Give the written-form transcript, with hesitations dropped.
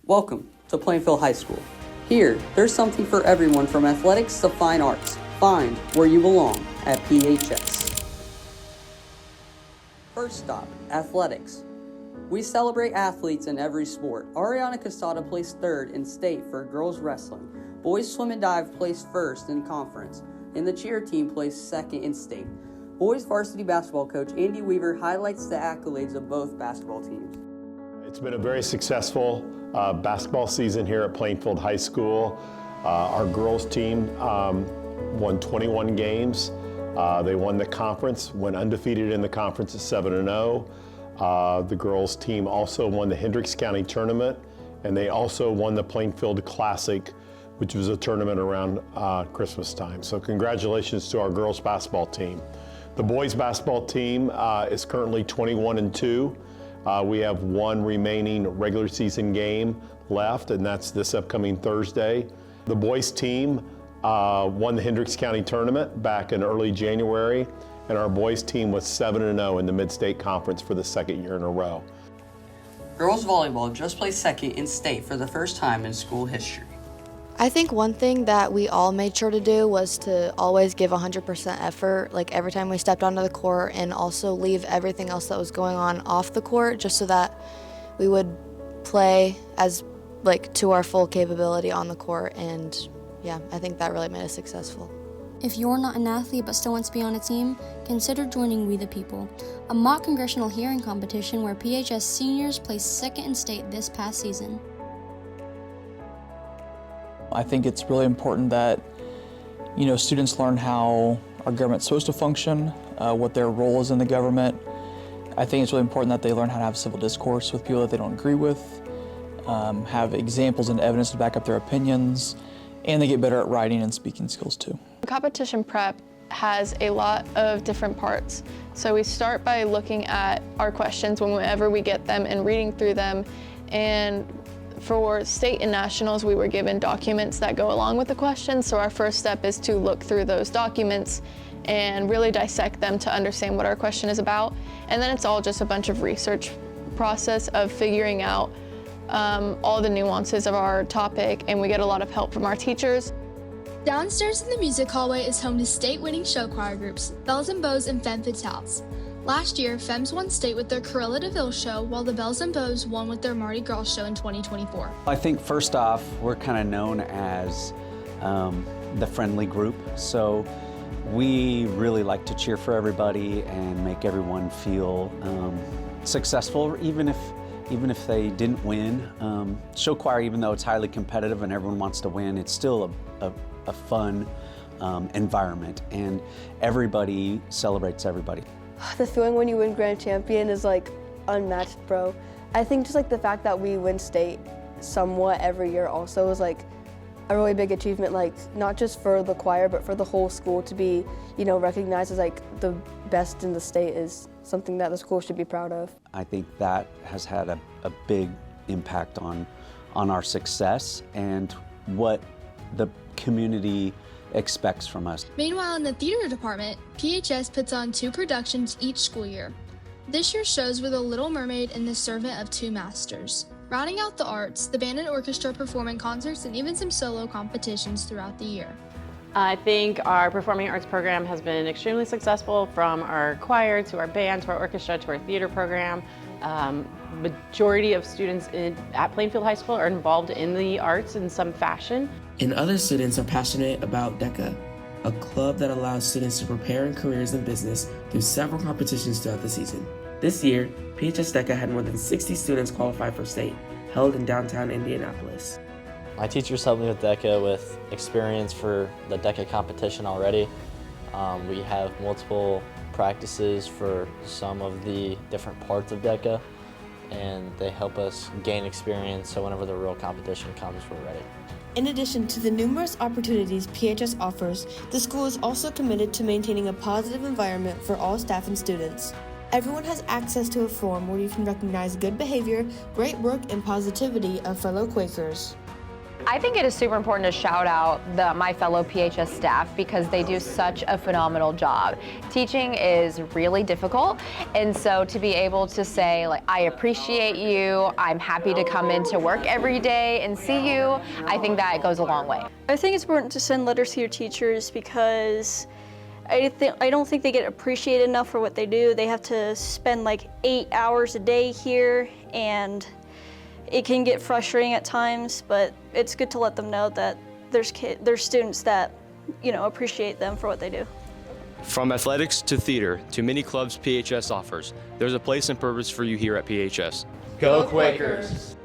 Welcome to Plainfield High School. Here, there's something for everyone from athletics to fine arts. Find where you belong at PHS. First stop, athletics. We celebrate athletes in every sport. Ariana Casada placed third in state for girls wrestling. Boys swim and dive placed first in conference, and the cheer team placed second in state. Boys varsity basketball coach Andy Weaver highlights the accolades of both basketball teams. It's been a very successful basketball season here at Plainfield High School. Our girls team won 21 games. They won the conference, went undefeated in the conference at 7-0. The girls team also won the Hendricks County tournament, and they also won the Plainfield Classic, which was a tournament around Christmas time. So congratulations to our girls basketball team. The boys basketball team is currently 21-2. We have one remaining regular season game left, and that's this upcoming Thursday. The boys team won the Hendricks County tournament back in early January, and our boys team was 7-0 in the Mid-State Conference for the second year in a row. Girls volleyball just placed second in state for the first time in school history. I think one thing that we all made sure to do was to always give 100% effort, like every time we stepped onto the court, and also leave everything else that was going on off the court, just so that we would play as to our full capability on the court. And yeah, I think that really made us successful. If you're not an athlete but still wants to be on a team, consider joining We the People, a mock congressional hearing competition where PHS seniors placed second in state this past season. I think it's really important that, students learn how our government's supposed to function, what their role is in the government. I think it's really important that they learn how to have civil discourse with people that they don't agree with, have examples and evidence to back up their opinions, and they get better at writing and speaking skills too. Competition prep has a lot of different parts. So we start by looking at our questions whenever we get them and reading through them. And for state and nationals, we were given documents that go along with the questions. So our first step is to look through those documents and really dissect them to understand what our question is about. And then it's all just a bunch of research process of figuring out all the nuances of our topic, and we get a lot of help from our teachers. Downstairs in the music hallway is home to state-winning show choir groups, Bells and Bows and Femme Fatales. Last year, Femmes won state with their Corella DeVille show, while the Bells and Bows won with their Mardi Gras show in 2024. I think first off, we're kind of known as the friendly group, so we really like to cheer for everybody and make everyone feel successful, even if they didn't win. Show choir, even though it's highly competitive and everyone wants to win, it's still a fun environment, and everybody celebrates everybody. The feeling when you win grand champion is unmatched, bro. I think just the fact that we win state somewhat every year also is a really big achievement, not just for the choir but for the whole school to be, recognized as the best in the state is something that the school should be proud of. I think that has had a big impact on our success and what the community expects from us. Meanwhile, in the theater department, PHS puts on 2 productions each school year. This year's shows were The Little Mermaid and The Servant of Two Masters. Rounding out the arts, the band and orchestra perform in concerts and even some solo competitions throughout the year. I think our performing arts program has been extremely successful, from our choir to our band to our orchestra to our theater program. Majority of students at Plainfield High School are involved in the arts in some fashion. And other students are passionate about DECA, a club that allows students to prepare in careers in business through several competitions throughout the season. This year, PHS DECA had more than 60 students qualify for state, held in downtown Indianapolis. My teachers helped me with DECA with experience for the DECA competition already. We have multiple practices for some of the different parts of DECA, and they help us gain experience so whenever the real competition comes, we're ready. In addition to the numerous opportunities PHS offers, the school is also committed to maintaining a positive environment for all staff and students. Everyone has access to a forum where you can recognize good behavior, great work, and positivity of fellow Quakers. I think it is super important to shout out my fellow PHS staff because they do such a phenomenal job. Teaching is really difficult, and so to be able to say, like, I appreciate you, I'm happy to come into work every day and see you, I think that goes a long way. I think it's important to send letters to your teachers because I don't think they get appreciated enough for what they do. They have to spend like 8 hours a day here, and it can get frustrating at times, but it's good to let them know that there's students that, appreciate them for what they do. From athletics to theater to many clubs PHS offers, there's a place and purpose for you here at PHS. Go Quakers!